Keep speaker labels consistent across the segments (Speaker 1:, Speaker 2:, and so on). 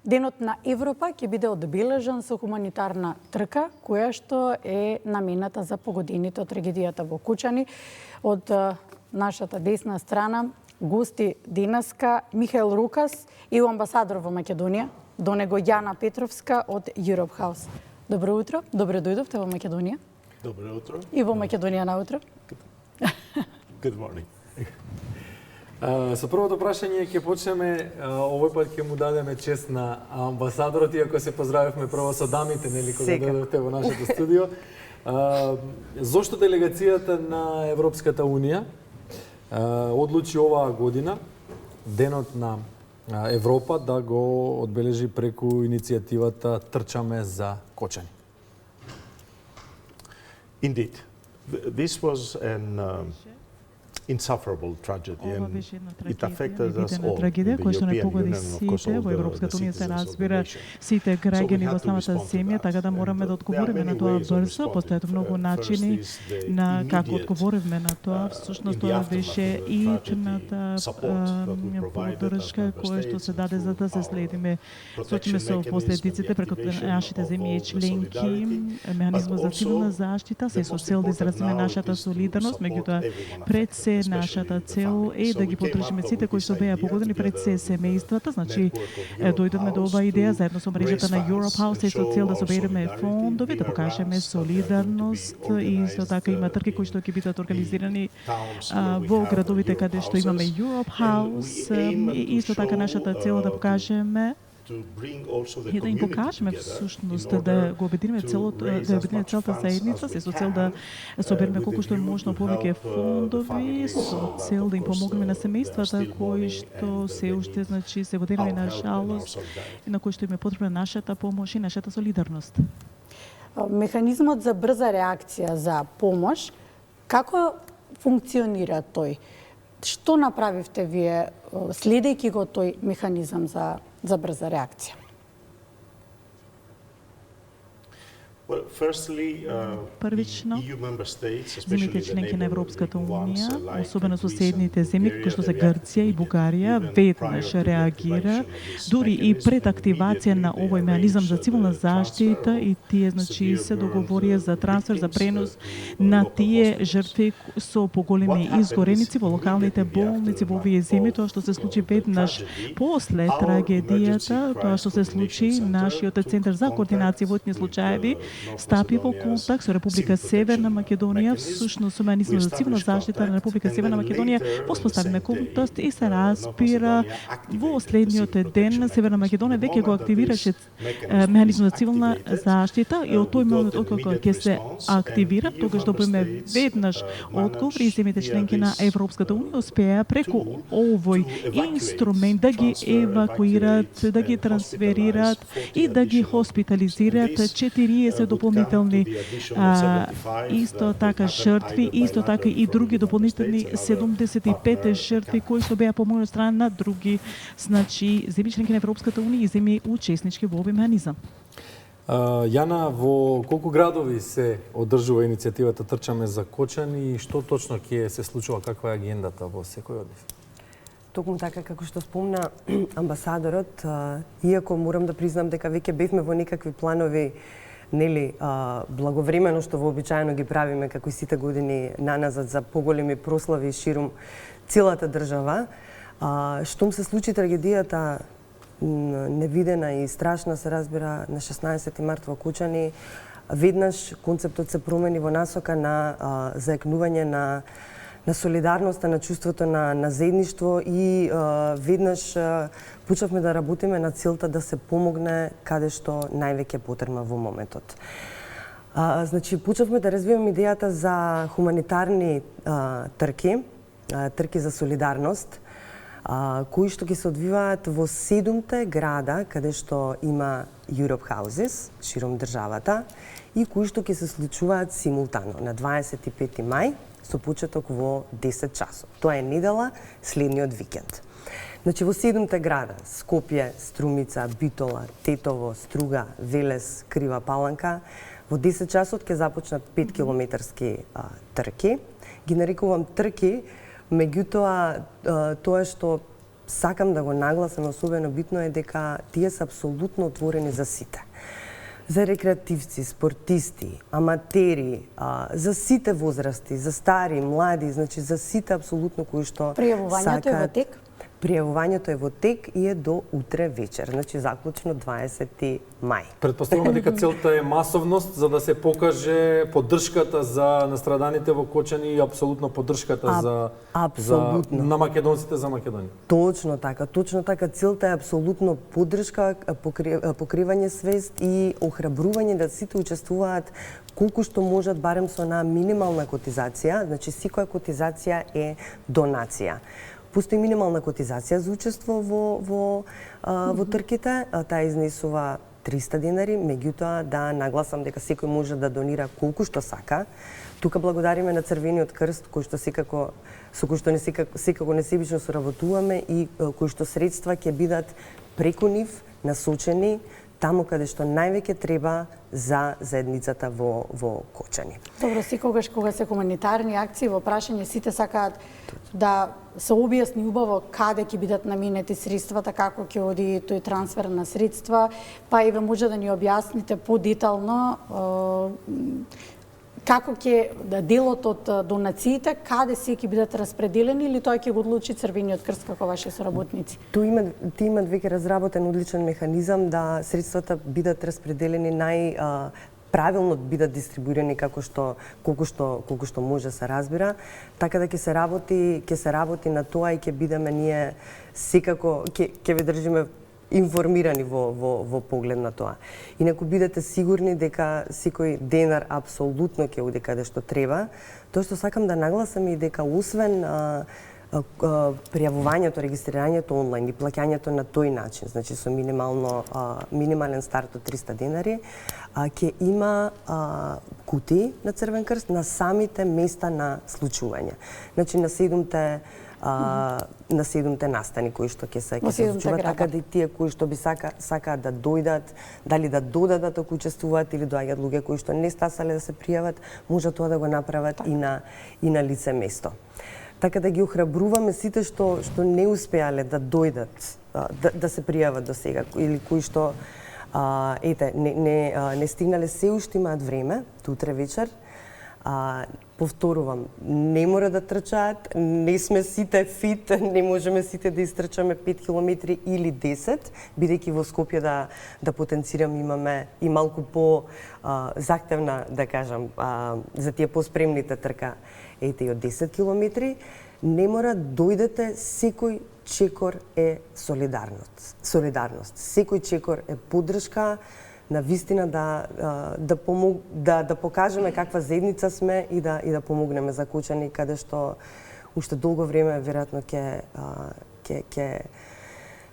Speaker 1: Денот на Европа ќе биде одбележан со хуманитарна трка, која што е намената за погодените од трагедијата во Кучани. Од нашата десна страна гости денеска Михаел Рукас, EU амбасадор во Македонија, до него Јана Петровска од Europe House. Добро утро, добре дојдовте во Македонија.
Speaker 2: Добро утро.
Speaker 1: И во Македонија наутро.
Speaker 2: Good morning.
Speaker 3: Со првото прашање ќе почнеме, овој пат ќе му дадеме чест на амбасадорот, иако се поздравивме прво со дамите, нели, кога дојдовте во нашето студио. Зошто делегацијата на Европската Унија одлучи оваа година, денот на Европа, да го одбележи преку иницијативата Трчаме за Кочани?
Speaker 2: Indeed. This was an insufferable tragedy and it affected us all.
Speaker 4: Трагедија која што не погоди сите во Европската унија, се разбира сите граѓани во самата земја, така да мораме да одговориме на тоа брзо. Постојат многу начини на како одговориме на тоа. Всушност тоа беше и ичната поддршка која што се даде за да се следиме, соочиме со последиците преку нашите земји членки, механизмот за цивилна заштита, се со цел да изразиме нашата солидарност, меѓутоа пред се нашата цел е да ги поддржиме сите кои што беа погодени, пред се семејствата. Значи, дојдовме до оваа идеја заедно со мрежата на Europe House и со цел да собереме фондови, да покажеме солидарност и исто така има трки кои што ќе бидат организирани во градовите каде што имаме Europe House и исто така нашата цел да покажеме и да им покажеме всушност да го обединиме целата заедница, се со цел да собереме колку што е можно повеќе фондови, со цел да им помогнеме на семејствата кои што се уште, значи, се водени на жалост и на кои што им е потребна нашата помош и нашата солидарност.
Speaker 1: Механизмот за брза реакција за помош, како функционира тој? Што направивте вие следејќи го тој механизам за брза реакција?
Speaker 4: Првично, земјите членки на Европската унија, особено соседните земји, како што се Грција и Бугарија, веднаш реагира, дури и пред активација на овој механизам за цивилна заштита, и тие, значи, се договорија за трансфер, за пренос на тие жртви со поголеми изгореници во локалните болници во овие земји. Тоа што се случи веднаш после трагедијата, тоа што се случи, нашиот центар за координација во војни случаи стапи во контакт со Република Северна Македонија, всушност со механизмот за цивилна заштита на Република Северна Македонија, воспоставиме контакт и се разбира во следниот ден Северна Македонија веќе го активираше механизмот за цивилна заштита и од тој момент откако ќе се активира, тогаш добиме веднаш одговор и земјите членки на Европската унија успеа преку овој инструмент да ги евакуират, да ги трансферират и да ги хоспитализират 40 дополнителни исто така жртви, исто така и други дополнителни 75 жртви кои што беа помогнати од страна на други, значи, земји членки на Европската унија и земји учеснички во овој механизам.
Speaker 3: Јана, во колку градови се одржува иницијативата Трчаме за Кочани и што точно ќе се случува, каква е агендата во секој од нив?
Speaker 5: Токму така како што спомна амбасадорот, иако морам да признам дека веќе бевме во некакви планови, нели, благовремено што вообичаено ги правиме како и сите години наназад за поголеми прослави ширум целата држава, штом се случи трагедијата невидена и страшна, се разбира, на 16 март во Кучани, веднаш концептот се промени во насока на заекнување на солидарноста, на чувството на заедништво и веднаш почнавме да работиме на целта да се помогне каде што највеќе потребно во моментот. Значи, почнавме да развиваме идејата за хуманитарни трки за солидарност, кои што ќе се одвиваат во 7 града каде што има Europe Houses широм државата и кои што ќе се случуваат симултано на 25 мај со почеток во 10 часот. Тоа е недела, следниот викенд. Значи, во 7 града, Скопје, Струмица, Битола, Тетово, Струга, Велес, Крива Паланка, во 10 часот ќе започнат 5 километарски трки. Ги нарекувам трки, меѓутоа тоа што сакам да го нагласам, особено битно е дека тие се апсолутно отворени за сите. За рекреативци, спортисти, аматери, за сите возрасти, за стари, млади, значи за сите апсолутно кои што
Speaker 1: Пријавувањето е во тек?
Speaker 5: Пријавувањето е во тек и е до утре вечер, значи заклучно 20 мај.
Speaker 3: Предпоставувам дека целта е масовност за да се покаже поддршката за настраданите во Кочани и апсолутно поддршката на македонците за Македонија.
Speaker 5: Точно така. Целта е апсолутно поддршка, покривање свест и охрабрување да сите учествуваат колку што можат, барем со една минимална котизација, значи секоја котизација е донација. Постои минимална котизација за учество во трките, таа изнесува 300 денари, меѓутоа да нагласам дека секој може да донира колку што сака. Тука благодариме на Црвениот крст, кој што со кој што секако несебично соработуваме и кои што средства ќе бидат преку нив насочени таму каде што највеќе треба за заедницата во Кочани.
Speaker 1: Добро, секогаш кога се хуманитарни акции во прашање, сите сакаат да се објасни убаво каде ќе бидат наменети средствата, како ќе оди тој трансфер на средства, па и ве може да ни објасните подетално како ќе делот од донациите, каде се ќе бидат распределени или тој ќе го одлучи Црвениот крст како ваши соработници?
Speaker 5: Ти имат веќе разработен одличен механизам да средствата бидат распределени правилно бидат дистрибуирани колку што може се разбира, така да ќе се работи на тоа и ќе бидеме ние секако ќе ве држиме информирани во поглед на тоа. Инаку бидете сигурни дека секој денар апсолутно ќе оди каде што треба. Тоа што сакам да нагласам е дека освен пријавувањето, регистрирањето онлайн и плаќањето на тој начин, значи со минимален старт од 300 денари, ќе има кутии на Црвен крст на самите места на случување. Значи на 7 настани кои што ќе се случуваат, така да и тие кои што би сакаат да дојдат, дали да додадат ако учествуваат или доаѓаат луѓе кои што не стасале да се пријават, може тоа да го направат и на лице место. Така да ги охрабруваме сите што не успеале да дојдат, да се пријават до сега, или кои што не стигнале, се уште имаат време, утре вечер. Повторувам, не мора да трчаат, не сме сите фит, не можеме сите да истрчаме 5 километри или 10, бидејќи во Скопје да потенцирам имаме и малку по захтевна, да кажам, за тие поспремните трка, и од 10 километри, не мора дојдете, секој чекор е солидарност. Секој чекор е поддршка, на вистина да покажеме каква заедница сме и да помогнеме за Кочани, каде што уште долго време веројатно ќе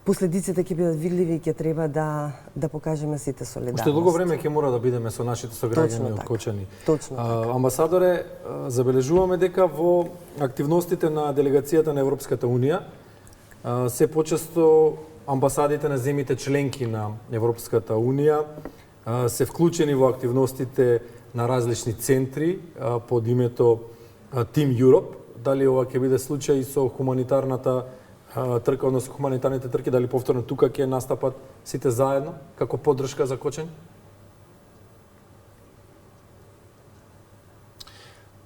Speaker 5: последиците ќе бидат видливи и ќе треба да покажеме сите солидарност.
Speaker 3: Уште долго време ќе мора да бидеме со нашите сограѓани од Кочани.
Speaker 5: Точно така.
Speaker 3: Амбасадоре, забележуваме дека во активностите на делегацијата на Европската Унија се почесто амбасадите на земјите членки на Европската Унија се вклучени во активностите на различни центри под името Team Europe. Дали ова ќе биде случај со хуманитарната трка, односно хуманитарните трки, дали повторно тука ќе настапат сите заедно како поддршка за Кочани?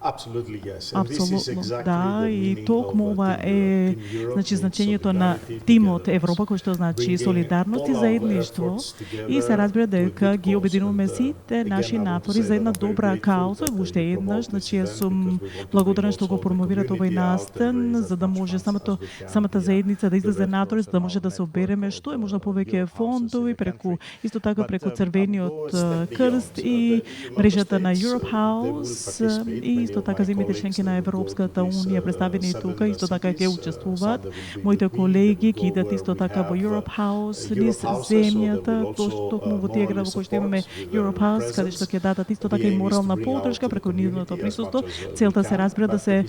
Speaker 4: Апсолутно, да, и токму ова е значењето на тимот Европа, кој што значи солидарност и заедништво, и се разбира дека ги обединуваме сите наши напори за една добра кауза. Уште еднаш, значи јас сум благодарен што го промовират овој настан, за да може самата заедница да излезе надвор, за да може да се обереме што е можда повеќе фондови исто така преку Црвениот крст и мрежата на Europe House и исто така земјите членки на Европската Унија представени тука, исто така ќе учествуваат. Моите колеги ќе идат исто така во Europe House, низ земјата, токму во тие градови кои што имаме Europe House, каде што ќе дадат исто така и морална поддршка преку нивното присуство. Целта се разбира да се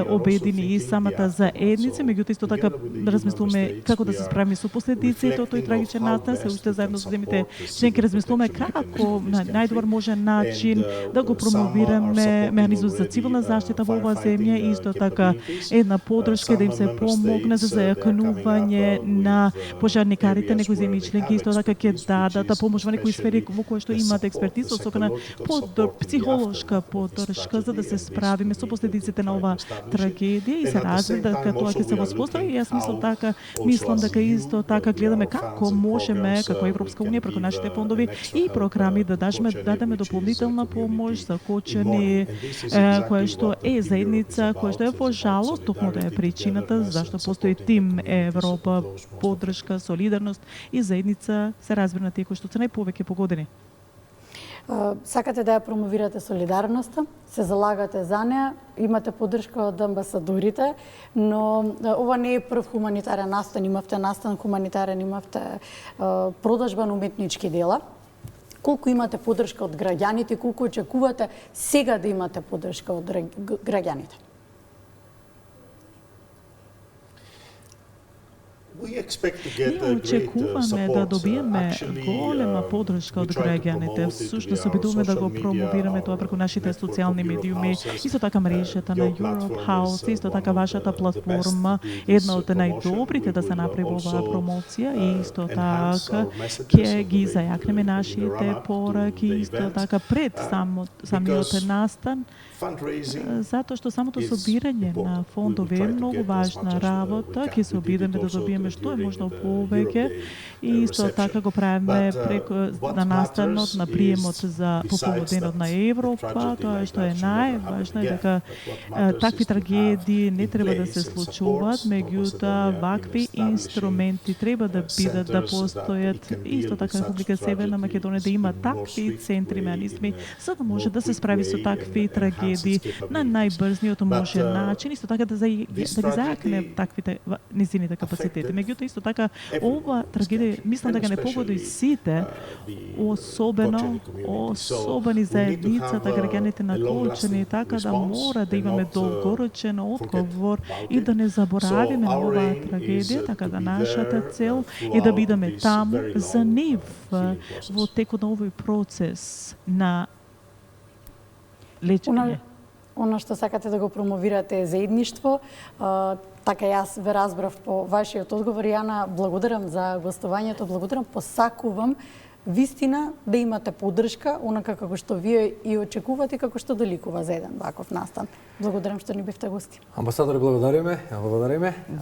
Speaker 4: обедини и самата заедница, меѓутоа исто така размислуваме како да се справиме со последиците од тој трагичен настан, се уште заедно со земјите членки размислуваме како на најдобар можен начин да го промовираме механизмот Институт за цивилна заштита во оваа земја и исто така една поддршка да им се помогне за зајакнување на пожарникарите, некои земји членки исто така ќе дадат помош во некои сфери во кои што имаат експертиза, особено психолошка поддршка за да се справиме со последиците на оваа трагедија и се разбира дека тоа ќе се воспостави. Јас мислам дека исто така гледаме како можеме како Европска унија преку нашите фондови и програми да дадеме дополнителна помош за кочани која што е заедница, која што е во жалост токму да е причината зашто постои тим Европа, поддршка, солидарност и заедница се разбира на тие кои што се најповеќе погодени.
Speaker 1: Сакате да ја промовирате солидарноста, се залагате за неа, имате поддршка од амбасадорите, но ова не е прв хуманитарен настан, имавте настан хуманитарен, имавте продажба на уметнички дела. Колку имате поддршка од граѓаните, колку очекувате сега да имате поддршка од граѓаните?
Speaker 4: Ние очекуваме да добиеме голема поддршка од граѓаните. Всушност се обидуваме да го промовираме тоа преку нашите социјални медиуми, исто така мрежата на Europe House, исто така вашата платформа, една од најдобрите да се направи оваа промоција и исто така ќе ги зајакнеме нашите пораки, исто така пред самиот настан, затоа што самото собирање на фондови е многу важна работа, ќе се обидеме да добиеме што е можно повеќе и исто така го правиме преку на настанот на приемот за поповоденот на Европа. Тоа што е најважно е дека такви трагедии не треба да се случуваат, меѓутоа вакви инструменти треба да бидат да постојат. Исто така Република Северна Македонија да има такви центри, механизми за да може да се справи со такви трагедии на најбрзниот можен начин, исто така да ги зајакне таквите низините капацитети. Меѓутоа исто така ова трагедија мислам дека не погоди сите, особени заедницата, граѓаните на Колчани, така да мора да имаме долгорочен одговор и да не заборавиме на оваа трагедија, така да нашата цел е да бидеме таму за нив во текот на овој процес на лечење.
Speaker 1: Оно што сакате да го промовирате е заедништво. Така јас ве разбрав по вашиот одговор. Јана, благодарам за гостувањето, благодарам, посакувам вистина да имате поддршка, онака како што вие и очекувате, како што доликува за еден ваков настан. Благодарам што ни бевте гости.
Speaker 3: Амбасадори, благодариме.